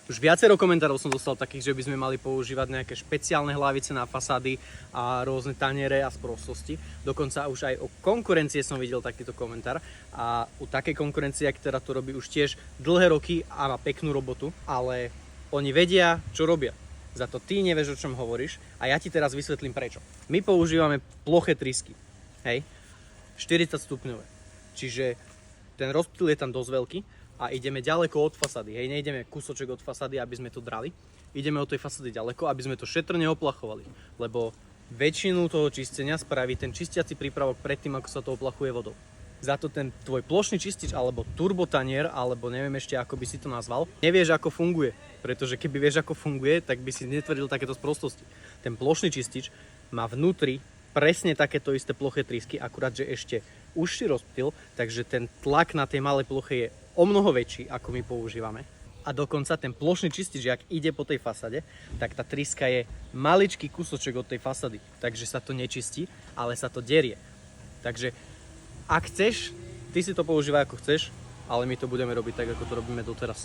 Už viacero komentárov som dostal takých, že by sme mali používať nejaké špeciálne hlavice na fasády a rôzne taniere a sprostosti. Dokonca už aj o konkurencie som videl takýto komentár a u takej konkurencie, ktorá to robí už tiež dlhé roky a má peknú robotu, ale oni vedia, čo robia. Za to ty nevieš, o čom hovoríš a ja ti teraz vysvetlím prečo. My používame ploché trysky, hej, 40 stupňové, čiže ten rozptyl je tam dosť veľký a ideme ďaleko od fasády, hej, nejdeme kúsoček od fasády, aby sme to drali, ideme od tej fasády ďaleko, aby sme to šetrne oplachovali, lebo väčšinu toho čistenia spraví ten čistiaci prípravok predtým, ako sa to oplachuje vodou. Za to ten tvoj plošný čistič alebo turbotanier, alebo neviem ešte ako by si to nazval, nevieš ako funguje, pretože keby vieš ako funguje, tak by si netvrdil takéto sprostosti. Ten plošný čistič má vnútri presne takéto isté ploché trysky, akurát že ešte užší rozptyl, takže ten tlak na tej malej ploche je o mnoho väčší, ako my používame. A dokonca ten plošný čistič, ak ide po tej fasade, tak tá tryska je maličký kúsoček od tej fasady, takže sa to nečistí, ale sa to derie. Takže ak chceš, ty si to používaj ako chceš, ale my to budeme robiť tak, ako to robíme doteraz.